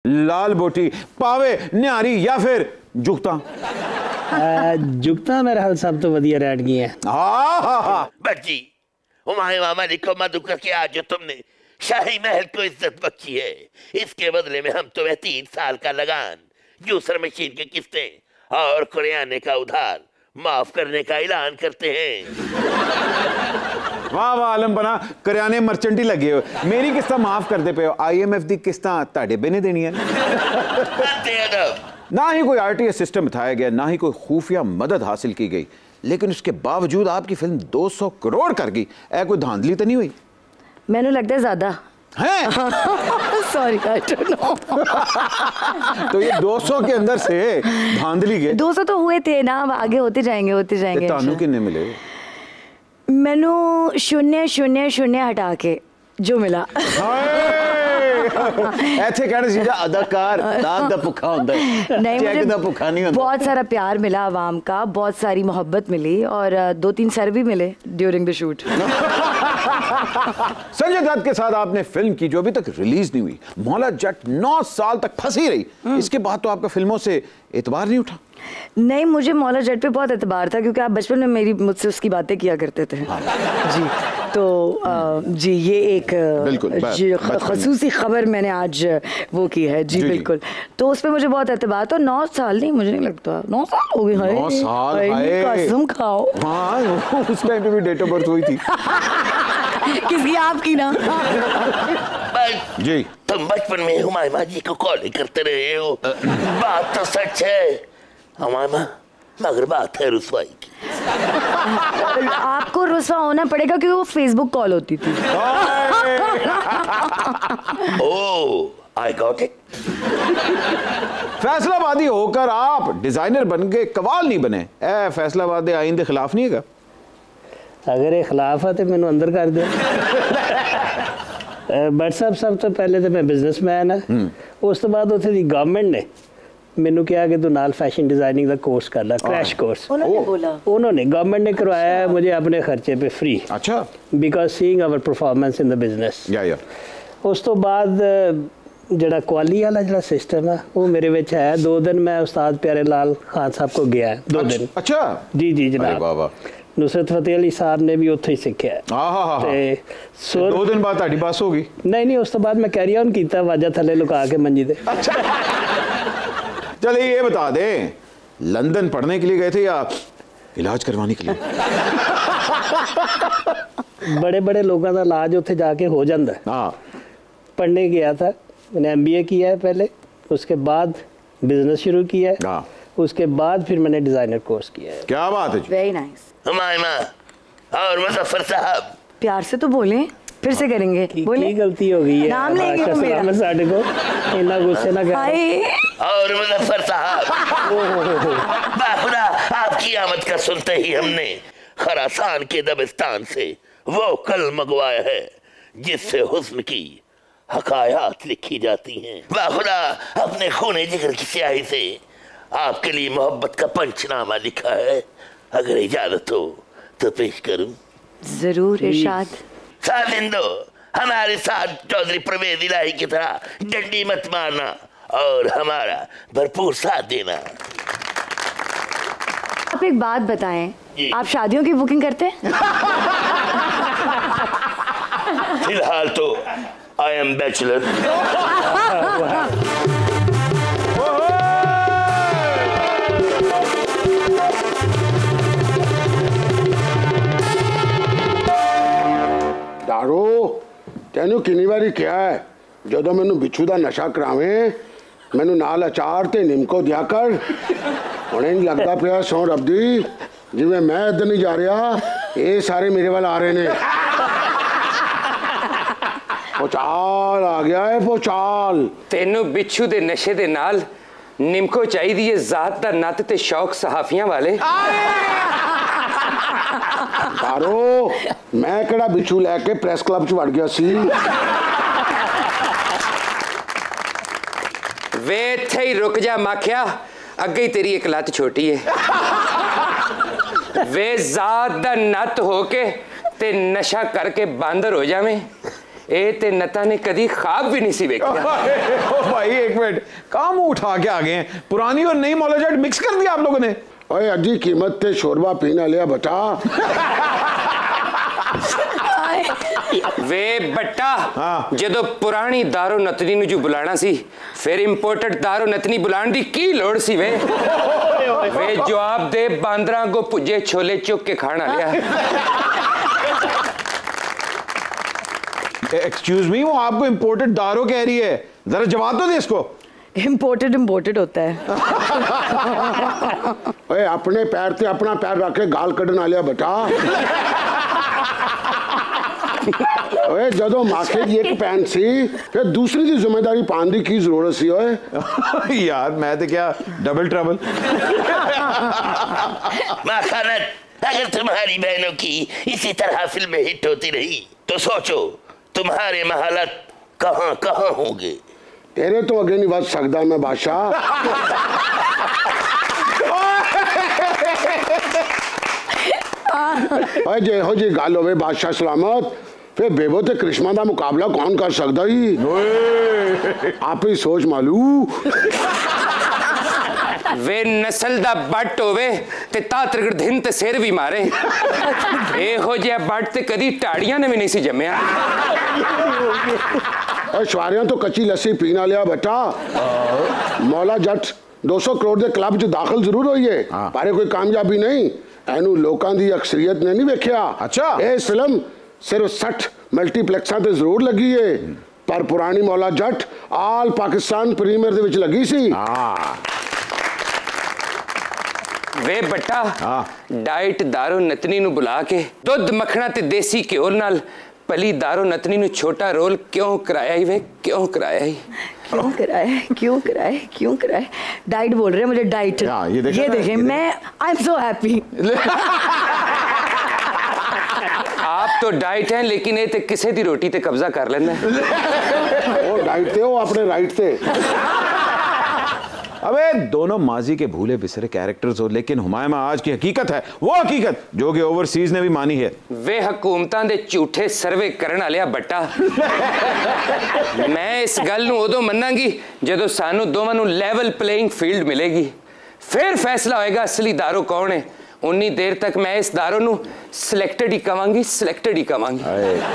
लाल बोटी, पावे, न्यारी या फिर जुगता? जुगता मेरे हाल सब तो वधिया रेट गई है। बच्ची हुमायूं मलिक को मधु करके आज जो तुमने शाही महल को इज्जत बख्शी है, इसके बदले में हम तुम्हें 3 साल का लगान, जूसर मशीन की किस्तें और कुरियाने का उधार माफ करने का ऐलान करते हैं। वाह वाह आलम बना, करियाने मर्चेंट ही लगे हो। मेरी किस्ता माफ करते पे हो, IMF दी किस्ता ताड़े बिने देनी है। ना ही कोई RTS सिस्टम बताया गया, ना ही कोई खुफिया मदद हासिल की गई, लेकिन उसके बावजूद आपकी फिल्म 200 करोड़ कर गई। कोई धांधली तो नहीं हुई? मैंने लगता है ज्यादा है। Sorry I don't know. तो ये 200 के अंदर से धांधली के 200 तो हुए थे ना, अब आगे होते जाएंगे। तानू कितने मिले? मैनू 000 हटा के जो मिला। ऐसे कहने सीधा अदाकार दाद दा भुखा होता है, नहीं, चेक दा भुखा नहीं होता। बहुत सारा प्यार मिला आवाम का, बहुत सारी मोहब्बत मिली और 2-3 सर भी मिले during the shoot. Sanjay Dutt के साथ आपने फिल्म की जो अभी तक रिलीज नहीं हुई, मौला जट 9 साल तक फंसी रही। इसके बाद तो आपका फिल्मों से एतबार नहीं उठा? नहीं, मुझे मौला जट पे बहुत एतबार था क्योंकि आप बचपन में मुझसे उसकी बातें किया करते थे। जी तो जी ये एक खसूसी खबर मैंने आज वो की है। जी बिल्कुल, तो उस पर मुझे बहुत एतबार था। 9 साल नहीं, मुझे नहीं लगता 9 साल हो गए। 9 साल कसम खाओ। हाँ, उस टाइम पे भी डेट ऑफ बर्थ हुई थी। किसकी? आपकी ना। जी तुम बचपन में हुमायूं जी को कॉल करते रहे हो, बात तो सच है हुमायूं, मगर बात है रुसवाई की। आपको रुसवा होना पड़ेगा क्योंकि वो फेसबुक कॉल होती थी। ओह आई गॉट इट। फैसलाबादी होकर आप डिजाइनर बन गए, कवाल नहीं बने। फैसलाबाद आइंदे खिलाफ नहीं है? अगर ये खिलाफ है तो मैंने अंदर कर दे। बट सब तो पहले तो मैं बिजनेसमैन है, उस तो बाद उसे दी गवर्नमेंट ने मैंने कहा कि तू नाल फैशन डिजाइनिंग का कोर्स कर ला, क्रैश कोर्स। उन्होंने गवर्नमेंट ने करवाया मुझे अपने खर्चे पे फ्री। अच्छा। Because seeing our performance in the business. उस तो बाद जड़ा क्वाली वाला जड़ा सिस्टम है वो मेरे विच है। 2 दिन मैं उस्ताद प्यारे लाल खान साहब को गया है। 2 दिन। अच्छा जी जनाब। नुसरत फतेह अली साहब ने भी उत्थे ही सीखा है। 2 दिन बाद ताड़ी पास होगी? नहीं, उस तो बाद मैं कैरी ऑन कीता वाजा थले लुका के मंजी दे। अच्छा। चलिए ये बता दे, लंदन पढ़ने के लिए गए थे या इलाज करवाने के लिए? बड़े बड़े लोगों का इलाज उत्थे जाके हो जाता है। हाँ, पढ़ने गया था, मैंने MBA किया है पहले, उसके बाद बिजनेस शुरू किया है, उसके बाद फिर मैंने डिजाइनर कोर्स किया है। क्या बात है। Very nice. हुमायूं और मुजफ्फर साहब प्यार से तो बोले, फिर से करेंगे। बोले गलती हो गई है, नाम लेंगे मेरा। साडे को इतना गुस्से ना कर। और मुजफ्फर साहब बाखुदा आपकी आमद का सुनते ही हमने खरासान के दबिस्तान से वो कल मंगवाया है जिससे हुस्न की हकायात लिखी जाती हैं। बाखुदा अपने खूने जिगर की स्याही से आपके लिए मोहब्बत का पंचनामा लिखा है, अगर इजाजत हो तो पेश करूं? जरूर इरशाद। सालिंदो हमारे साथ चौधरी परवेज इलाही की तरह डंडी मत मारना और हमारा भरपूर साथ देना। आप एक बात बताएं, आप शादियों की बुकिंग करते हैं? फिलहाल तो आई एम बैचलर। दारो तेनू किन्नी बारी क्या है, जदों मैनू बिच्छू का नशा करावे मैनू नाल अचार ते निमको दिया कर। हुणे नहीं लगता पिया सौ रबदी जिवें मैं इधर नहीं जा रहा, ये सारे मेरे वाल आ रहे ने। पोचाल आ गया है, पोचाल। तेनू बिच्छू दे नशे दे नाल निमको चाहिदी है जात दा नत ते शौक सहाफियां वाले। दारो मैं केड़ा बिच्छू लैके प्रेस क्लब च वड़ गया सी। वे इत्थे ही रुक जा माखिया, अगे ही तेरी एक लत छोटी है। वे जात दा नत होके ते नशा करके बांदर हो जावे, ए ते नता ने कदी ख्वाब भी नहीं सी देखा। ओ भाई एक मिनट, काम उठा के आ गए हैं, पुरानी और नई मौला जट मिक्स कर दिया आप लोगों ने। ओए अजी कीमत ते शोरबा पीना लिया बता। वे बट्टा जदों पुरानी दारो नतनी नु जो बुलाना सी, फिर इंपोर्टेड दारो नतनी बुलाने दी की लोड़ सी वे? वे जवाब दे बांदरा को भुजे छोले चुक के खाना लिया। एक्सक्यूज मी, वो आपको इंपोर्टेड दारो कह रही है, जरा जवाब तो दे इसको। इम्पोर्टेड होता है। ओए अपने पैर पे अपना पैर रख के गाल कढ़ना लिया बेटा। ओए जदों माखे की एक पैंट सी, फिर दूसरी की जिम्मेदारी पाने की जरूरत सी। ओए यार मैं तो क्या डबल ट्रबल। माखानत, अगर तुम्हारी बहनों की इसी तरह फिल्में हिट होती रही तो सोचो तुम्हारे महालत कहां कहां होंगे। तेरे तो अगे नहीं बच सकता मैं बादशाह। ओए जे हो जी गल होवे बादशाह सलामत, फिर बेबो ते करिश्मा दा मुकाबला कौन कर सकता ही? आप ही सोच मालू। वे नस्ल दा बट होवे ते तात्रगढ़ धिन ते सिर भी मारे। ए हो जे बट ते कदी टाड़ियां ने भी नहीं सी जम्या। और शवारियां तो कच्ची लस्सी पीना लिया बेटा। मौला जट 200 करोड़ के क्लब च दाखिल जरूर हुई है, पर कोई कामयाबी नहीं। एनू लोकां दी अक्सरियत ने नहीं वेख्या। अच्छा, ये फिल्म सिर्फ 60 मल्टीप्लेक्सां ते जरूर लगी है, पर पुरानी मौला जट आल पाकिस्तान प्रीमियर दे विच लगी सी। वे बट्टा डाइट दारो नतनी नु बुला के दुध मखना ते देसी घ्यो नाल पली दारो नतनी नु छोटा रोल क्यों कराया ही? वे क्यों कराया ही? क्यों कराया? डाइट बोल रहे हैं मुझे, डाइट। ये देखें मैं आई एम सो हैप्पी। आप तो डाइट हैं, लेकिन ये ते किसे दी रोटी ते कब्जा कर लेना। वो डाइट थे, वो अपने राइट थे। अबे दोनों माजी के भूले बिसरे कैरेक्टर्स हो, लेकिन हुमायूं आज की हकीकत है, वो हकीकत जो कि ओवरसीज ने भी मानी है। वे हुकूमतां दे झूठे सर्वे करन वालिया बट्टा। मैं इस गल नूं उदों मन्नांगी जदों सानू दोवां नूं लेवल प्लेइंग फील्ड मिलेगी, फिर फैसला होएगा असली दारो कौन है। उन्नी देर तक मैं इस दारो नूं सिलेक्टेड ही कवांगी।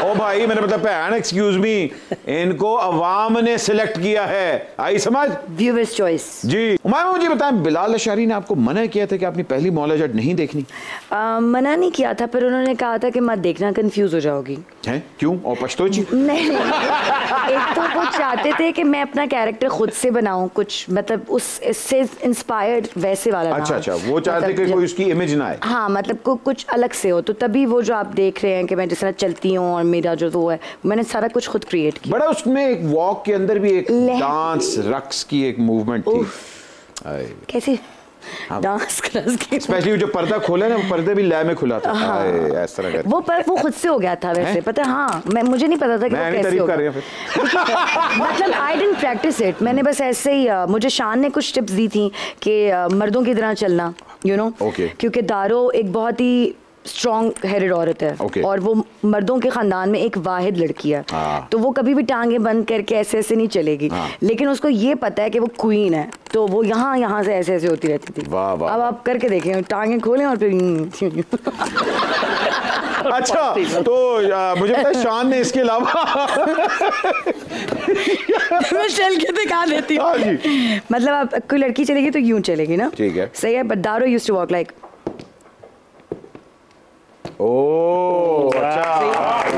ओ भाई मैंने मतलब भैन एक्सक्यूज मी, इनको अवाम ने सिलेक्ट किया है, आई समझ? Viewers choice. जी हुमायूं मुझे बताएं, बिलाल अशारी ने आपको मना किया था कि अपनी पहली मौला जट नहीं देखनी? मना नहीं किया था, पर उन्होंने कहा था कि मत देखना, कंफ्यूज हो जाओगी। हैं क्यों? और पछतोची? नहीं, एक तो वो चाहते थे कि मैं अपना कैरेक्टर खुद से बनाऊं, कुछ मतलब उससे इंस्पायर्ड वैसे वाला। अच्छा, वो चाहते कि कोई उसकी इमेज ना है। हाँ, मतलब कुछ अलग से हो, तो तभी वो जो आप देख रहे हैं कि मैं जिस तरह चलती हूँ और मेरा जो वो है, मैंने सारा कुछ खुद क्रिएट किया। बड़ा उसमें एक वॉक के अंदर भी एक डांस रक्स की एक मूवमेंट थी। कैसे डांस क्लास की? स्पेशली जो पर्दा खोला ना, पर्दे भी लय में खुला था। इस तरह का वो खुद से हो गया था वैसे, पता है? हाँ, मुझे नहीं पता था कि वो कैसे होगा। मतलब आई डिडंट प्रैक्टिस इट, मैंने बस ऐसे ही, मुझे शान ने कुछ टिप्स दी थी कि मर्दों की तरह चलना, यू नो, क्योंकि दारो एक बहुत ही स्ट्रॉन्ग हेडेड औरत है और वो मर्दों के खानदान में एक वाहिद लड़की है, तो वो कभी भी टांगे बंद करके ऐसे ऐसे नहीं चलेगी। लेकिन उसको ये पता है कि वो क्वीन है, तो वो यहाँ से ऐसे ऐसे होती रहती थी। अब आप करके देखें, टांगे खोलें और फिर अच्छा, तो मुझे पता है शान ने इसके अलावा मैं चल के दिखा देती हूँ। मतलब आप कोई लड़की चलेगी तो यूं चलेगी ना, ठीक है, सही है, बट दारो यूज्ड टू वॉक लाइक। ओह अच्छा,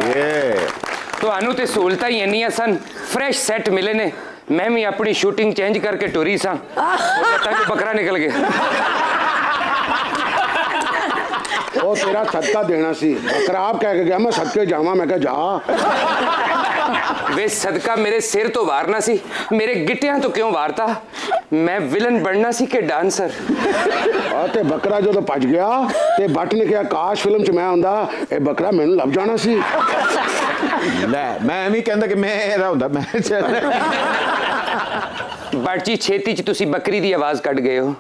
ये तो अनु ते सहूलतां ही इन्नियां सन, फ्रेश सेट मिले ने, मैं भी अपनी शूटिंग चेंज करके टुरी सा, बकरा निकल गया। वो तेरा सदका देना सी, बकरा आप कह के गया मैं सदके जावा, मैं कहा जा। वे सदका मेरे सिर तो वारना सी, मेरे गिटियां तो क्यों वारता? मैं विलन बनना सी के डांसर। ते बकरा जो तो भज गया ते बट ने कहा काश फिल्म च मैं आंदा, ए बकरा मैनू लभ जाना सी। ले मैं नहीं कहंदा कि मैं एदा हुंदा, मैं बट जी छेती च तुसी बकरी दी आवाज कट गए हो।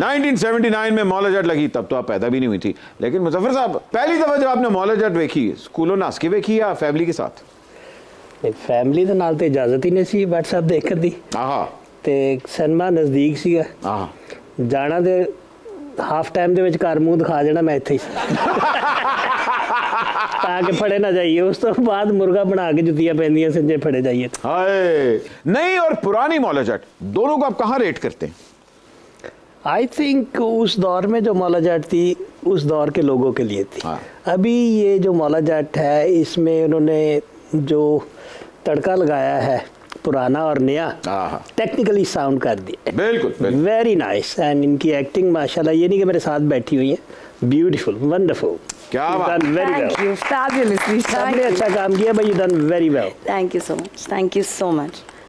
1979 में मौला जट लगी, तब तो आप पैदा भी नहीं हुई थी। लेकिन मुजफ्फर साहब, पहली दफा जब आपने मौला जट देखी, स्कूलों नास के देखी या फैमिली के साथ? फैमिली ਦੇ ਨਾਲ ਤੇ ਇਜਾਜ਼ਤ ਹੀ ਨਹੀਂ ਸੀ WhatsApp ਦੇਖਣ ਦੀ। ਆਹਾ। ਤੇ ਸਿਨੇਮਾ ਨਜ਼ਦੀਕ ਸੀਗਾ। ਆਹਾ। ਜਾਣਾ ਤੇ ਹਾਫ ਟਾਈਮ ਦੇ ਵਿੱਚ ਘਰ ਮੂੰਹ ਦਿਖਾ ਜਾਣਾ ਮੈਂ ਇੱਥੇ ਹੀ ਤਾਂ ਕਿ ਫੜੇ ਨਾ ਜਾਈਏ। ਉਸ ਤੋਂ ਬਾਅਦ ਮੁਰਗਾ ਬਣਾ ਕੇ ਜੁੱਤੀਆਂ ਪੈਂਦੀਆਂ ਸੀ ਜੇ ਫੜੇ ਜਾਈਏ। हाय, नई और पुरानी मौला जट दोनों को आप कहाँ रेट करते हैं? आई थिंक उस दौर में जो मौला जाट थी उस दौर के लोगों के लिए थी। हाँ। अभी ये जो मौला जाट है इसमें उन्होंने जो तड़का लगाया है पुराना और नया, टेक्निकली साउंड कर दिया। बिल्कुल वेरी नाइस। एंड इनकी एक्टिंग माशाल्लाह, ये नहीं कि मेरे साथ बैठी हुई है, ब्यूटीफुल, वंडरफुल। क्या बात, very well, thank you, fabulously, सबने अच्छा काम किया भाई, you done very well. Thank you so much, thank you so much.